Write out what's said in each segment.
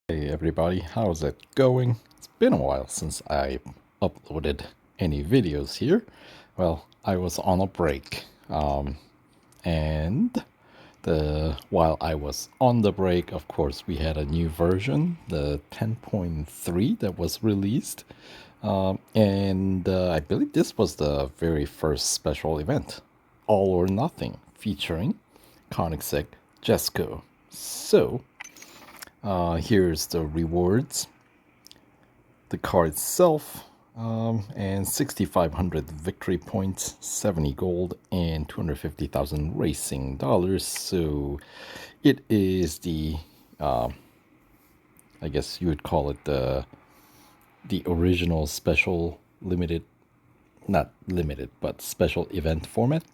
Hey everybody, how's it going? It's been a while since I uploaded any videos here. Well, I was on a break, and while I was on the break, of course, we had a new version, the 10.3 that was released, and I believe this was the very first special event, All or Nothing, featuring Koenigsegg Jesko. So, here's the rewards, the car itself, and 6,500 victory points, 70 gold, and 250,000 racing dollars. So it is the, I guess you would call it the original special limited, not limited, but special event format.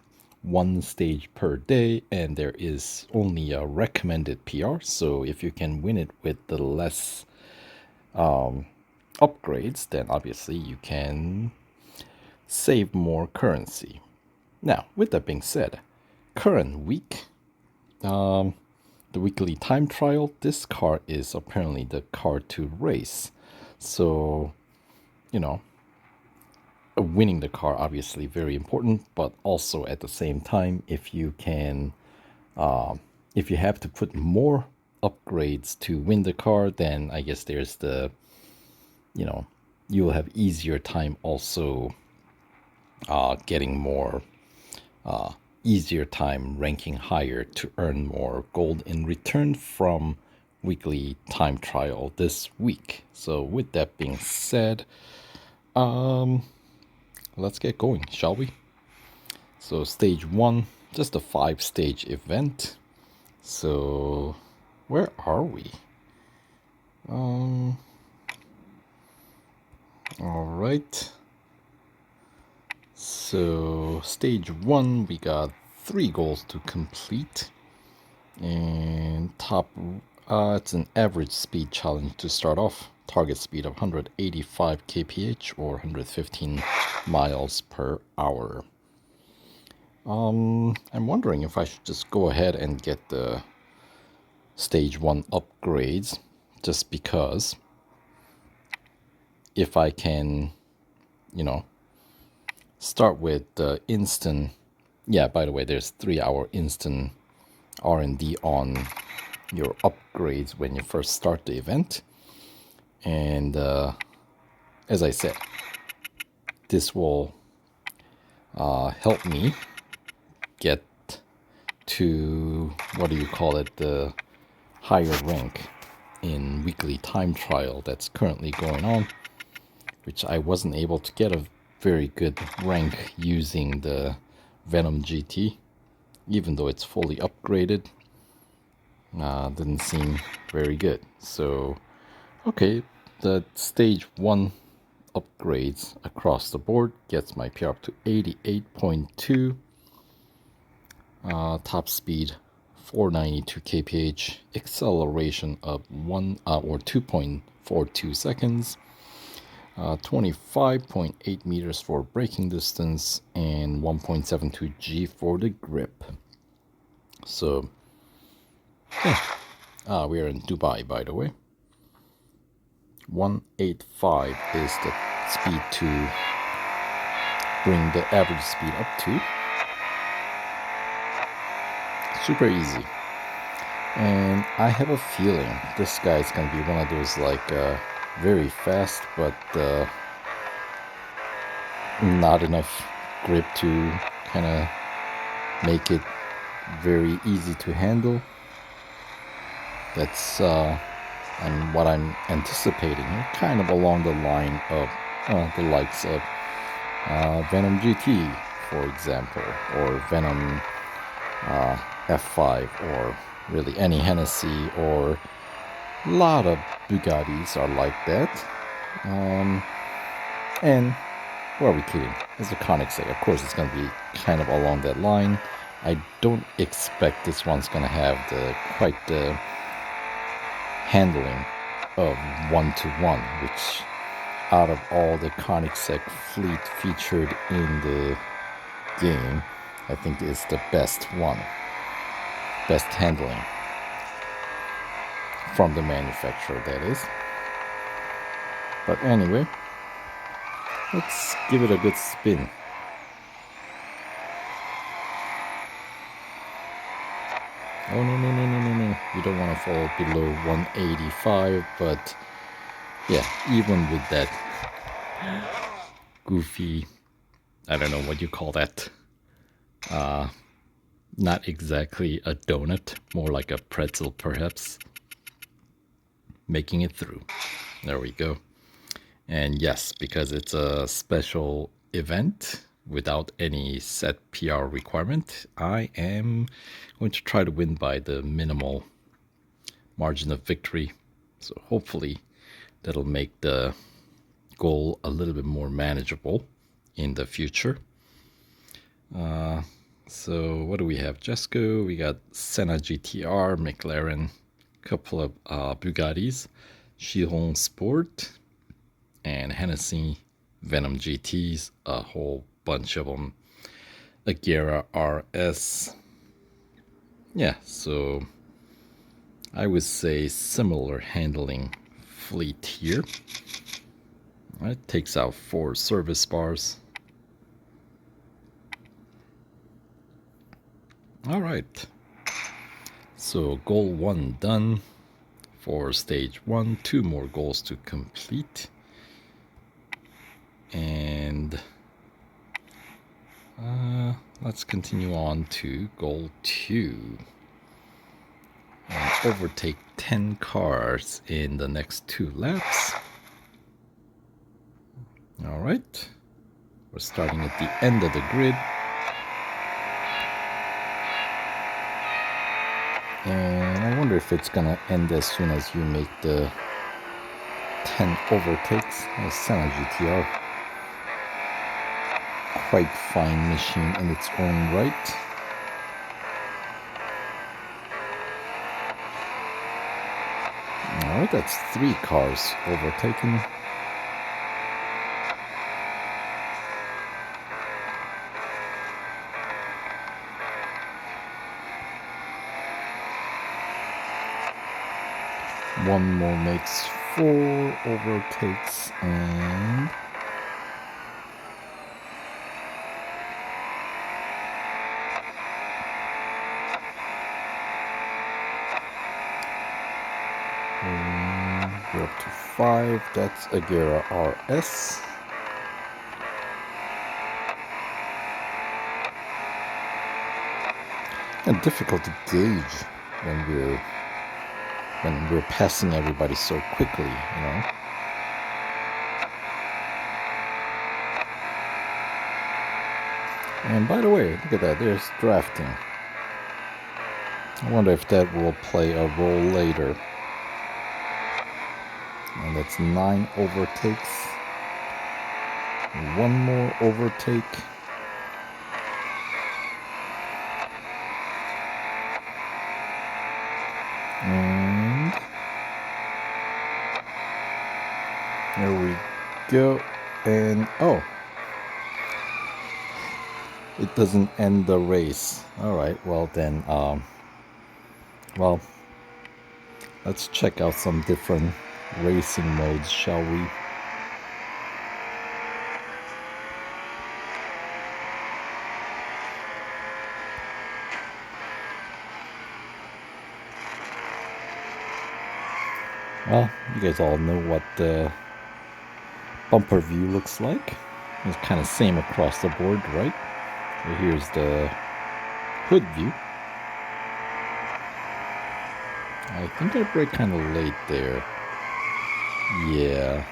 One stage per day, and there is only a recommended PR. So if you can win it with the less upgrades, then obviously you can save more currency. Now, with that being said, current week, the weekly time trial, this car is apparently the car to race. So, you know, winning the car obviously very important, but also at the same time, if you have to put more upgrades to win the car, then I guess there's you'll have easier time also getting more easier time ranking higher to earn more gold in return from weekly time trial this week. So with that being said, let's get going, shall we? So stage 1, just a 5-stage event. So where are we? All right. So stage 1, we got 3 goals to complete, and it's an average speed challenge to start off. Target speed of 185 kph or 115 miles per hour. I'm wondering if I should just go ahead and get the stage 1 upgrades, just because if I can, start with the instant. Yeah, by the way, there's 3-hour instant R&D on your upgrades when you first start the event. And as I said, this will help me get to, the higher rank in weekly time trial that's currently going on, which I wasn't able to get a very good rank using the Venom GT, even though it's fully upgraded. Didn't seem very good. So, okay, the stage 1 upgrades across the board gets my PR up to 88.2. Top speed 492 kph, acceleration of 2.42 seconds, 25.8 meters for braking distance, and 1.72 G for the grip. So, yeah. We are in Dubai, by the way. 185 is the speed to bring the average speed up to. Super easy. And I have a feeling this guy's gonna be one of those very fast, but not enough grip to kind of make it very easy to handle. That's what I'm anticipating, kind of along the line of the likes of Venom GT, for example, or Venom F5, or really any Hennessy, or a lot of Bugattis are like that. And who are we kidding? It's a Koenigsegg. Of course, it's going to be kind of along that line. I don't expect this one's going to have quite the handling of 1-to-1, which out of all the Koenigsegg fleet featured in the game, I think is the best one. Best handling. from the manufacturer, that is. But anyway, let's give it a good spin. Oh, no. You don't want to fall below 185, but yeah, even with that goofy, I don't know what you call that. Not exactly a donut, more like a pretzel perhaps. Making it through. There we go. And yes, because it's a special event without any set PR requirement, I am going to try to win by the minimal margin of victory. So hopefully that'll make the goal a little bit more manageable in the future. So what do we have? Jesko, we got Senna GTR, McLaren, couple of Bugattis, Chiron Sport, and Hennessy Venom GTs, a whole bunch of them. Agera RS. Yeah, so I would say similar handling fleet here. It takes out 4 service bars. All right. So goal 1 done for stage 1. 2 more goals to complete. And let's continue on to goal 2. And overtake 10 cars in the next 2 laps. All right. We're starting at the end of the grid. And I wonder if it's gonna end as soon as you make the 10 overtakes. Senna GTR. Quite fine machine in its own right. Alright, that's 3 cars overtaken. One more makes 4 overtakes, and we're up to 5. That's Agera RS. And difficult to gauge when we're passing everybody so quickly, you know. And by the way, look at that, there's drafting. I wonder if that will play a role later. And that's 9 overtakes. 1 more overtake. And there we go. And oh, it doesn't end the race. All right, well then, well, let's check out some different racing modes, shall we? Well, you guys all know what the bumper view looks like. It's kind of same across the board, right? So here's the hood view. I think I brake kind of late there. Yeah.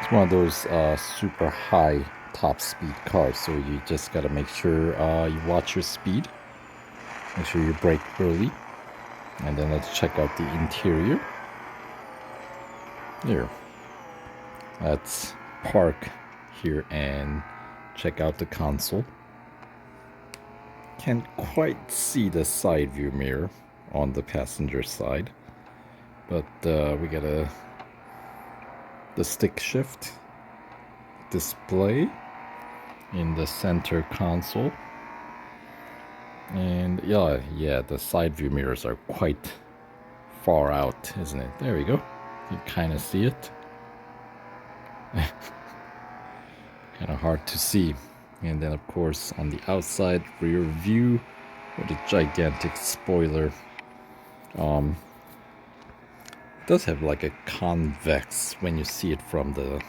It's one of those super high top speed cars, so you just gotta make sure you watch your speed. Make sure you brake early. And then let's check out the interior. Here. Let's park here and check out the console. Can't quite see the side view mirror on the passenger side, but we got the stick shift display in the center console. And yeah, the side view mirrors are quite far out, isn't it? There we go. You kind of see it. Kind of hard to see. And then of course on the outside rear view with a gigantic spoiler. It does have like a convex when you see it from the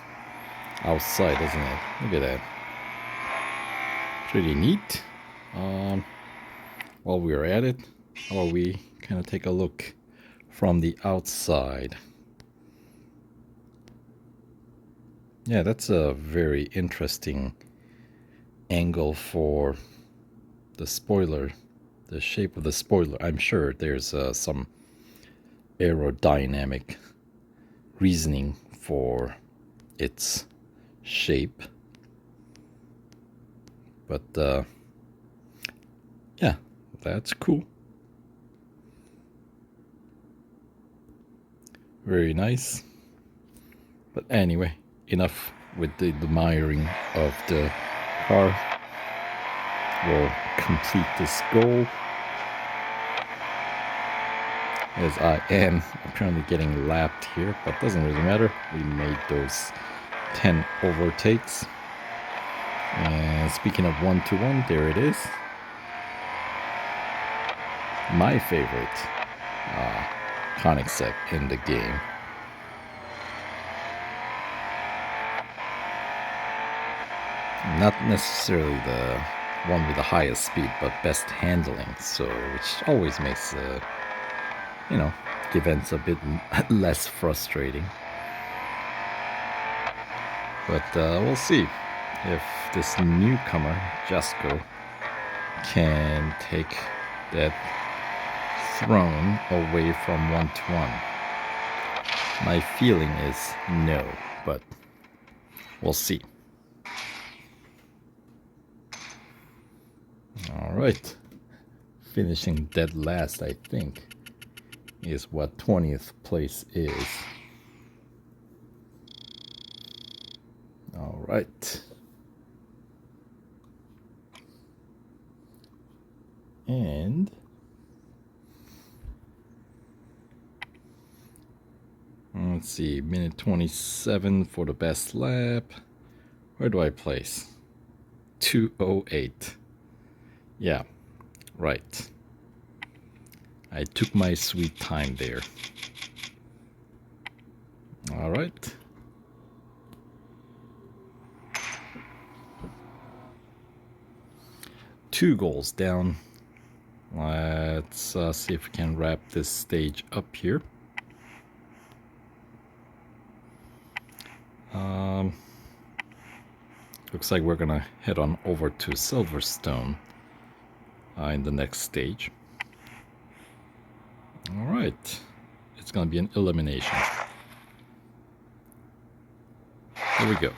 outside, doesn't it? Look at that. Pretty neat. While we're at it, how about we kind of take a look from the outside? Yeah, that's a very interesting angle for the spoiler, the shape of the spoiler. I'm sure there's some aerodynamic reasoning for its shape. But yeah, that's cool. Very nice. But anyway, enough with the admiring of the car. We'll complete this goal, as I am apparently getting lapped here, but doesn't really matter. We made those 10 overtakes. And speaking of 1-1, there it is. My favorite Koenigsegg in the game. Not necessarily the one with the highest speed, but best handling. So, which always makes events a bit less frustrating. But we'll see if this newcomer Jesko can take that throne away from 1-1. My feeling is no, but we'll see. Alright, finishing dead last, I think, is what 20th place is. Alright. And let's see, minute 27 for the best lap. Where do I place? 2:08. Yeah, right. I took my sweet time there. All right. Two goals down. Let's see if we can wrap this stage up here. Looks like we're gonna head on over to Silverstone in the next stage. All right, it's gonna be an elimination. Here we go.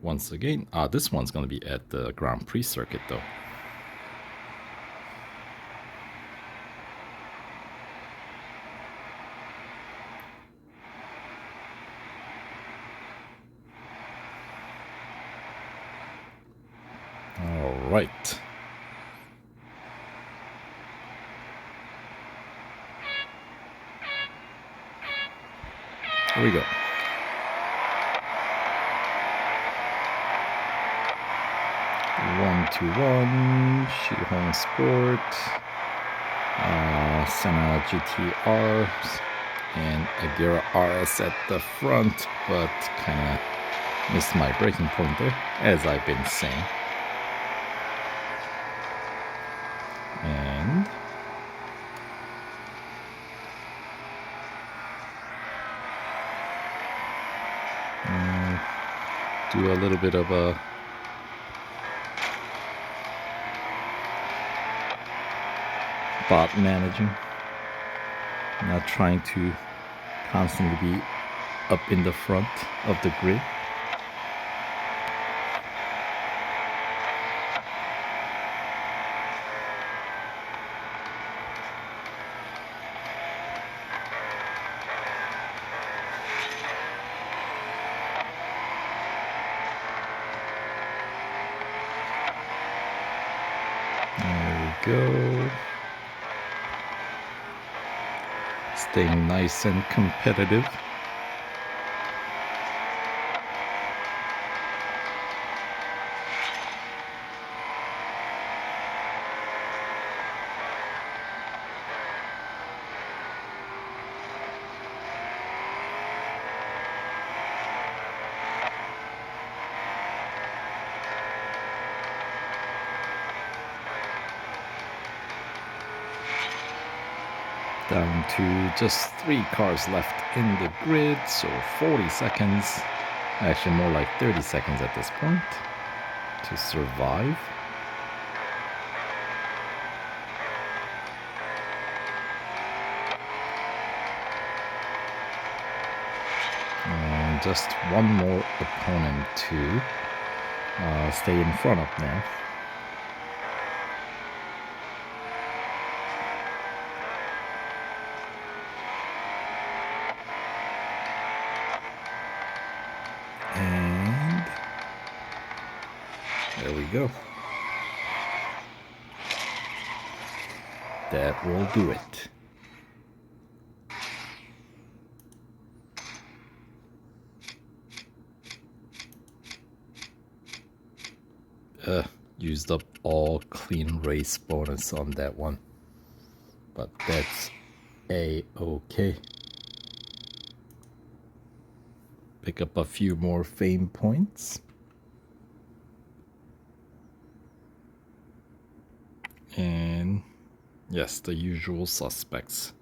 Once again, this one's gonna be at the Grand Prix circuit though. All right. Here we go. One to one, Home Sport, Senna GTR, and Agera RS at the front, but kind of missed my braking point there, as I've been saying. And do a little bit of a bot managing, not trying to constantly be up in the front of the grid. There we go. Staying nice and competitive. Down to just 3 cars left in the grid, so 40 seconds, actually more like 30 seconds at this point, to survive. And just one more opponent to stay in front of now. And there we go. That will do it. Used up all clean race bonus on that one, but that's a-okay. Pick up a few more fame points. And yes, the usual suspects.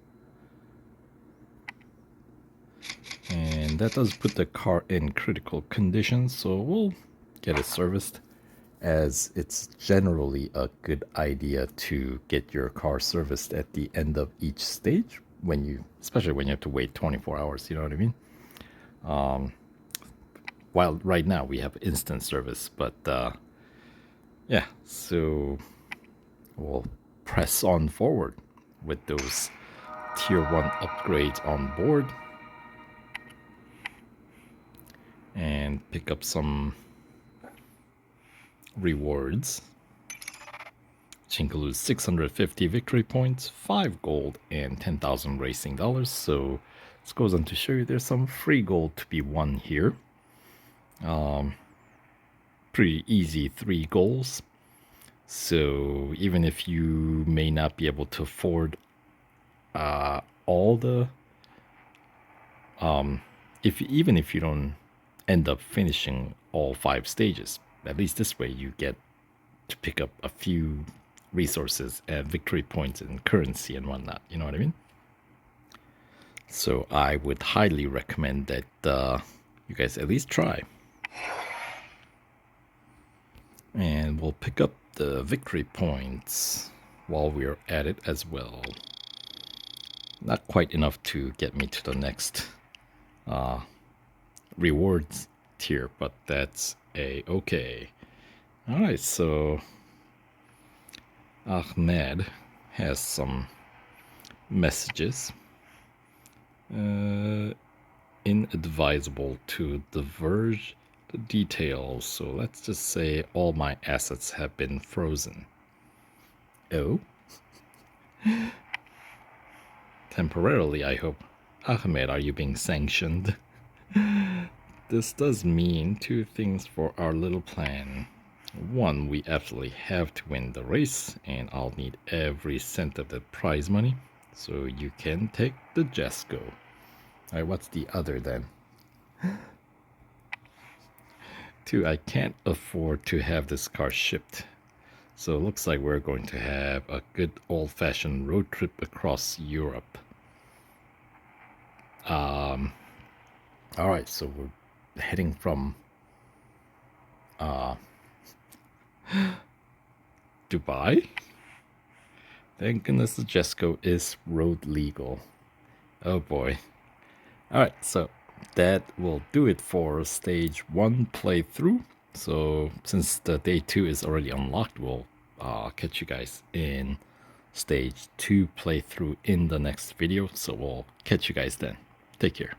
And that does put the car in critical condition, so we'll get it serviced, as it's generally a good idea to get your car serviced at the end of each stage, especially when you have to wait 24 hours, you know what I mean? While right now we have instant service, but yeah, so we'll press on forward with those tier 1 upgrades on board and pick up some rewards, which includes 650 victory points, 5 gold, and 10,000 racing dollars. So this goes on to show you there's some free gold to be won here. Pretty easy 3 goals. So even if you may not be able to afford all the even if you don't end up finishing all 5 stages, at least this way you get to pick up a few resources and victory points and currency and whatnot, you know what I mean? So I would highly recommend that you guys at least try. And we'll pick up the victory points while we're at it as well. Not quite enough to get me to the next rewards tier, but that's a-okay. Alright, so Ahmed has some messages. Inadvisable to diverge the details, so let's just say all my assets have been frozen. Oh? Temporarily, I hope. Ahmed, are you being sanctioned? This does mean 2 things for our little plan. 1, we absolutely have to win the race, and I'll need every cent of the prize money, so you can take the Jesko. Alright, what's the other then? 2, I can't afford to have this car shipped. So it looks like we're going to have a good old-fashioned road trip across Europe. Alright, so we're heading from Dubai. Thank goodness the Jesko is road legal. Oh boy. Alright, so that will do it for stage 1 playthrough. So since the day 2 is already unlocked, we'll catch you guys in stage 2 playthrough in the next video. So we'll catch you guys then. Take care.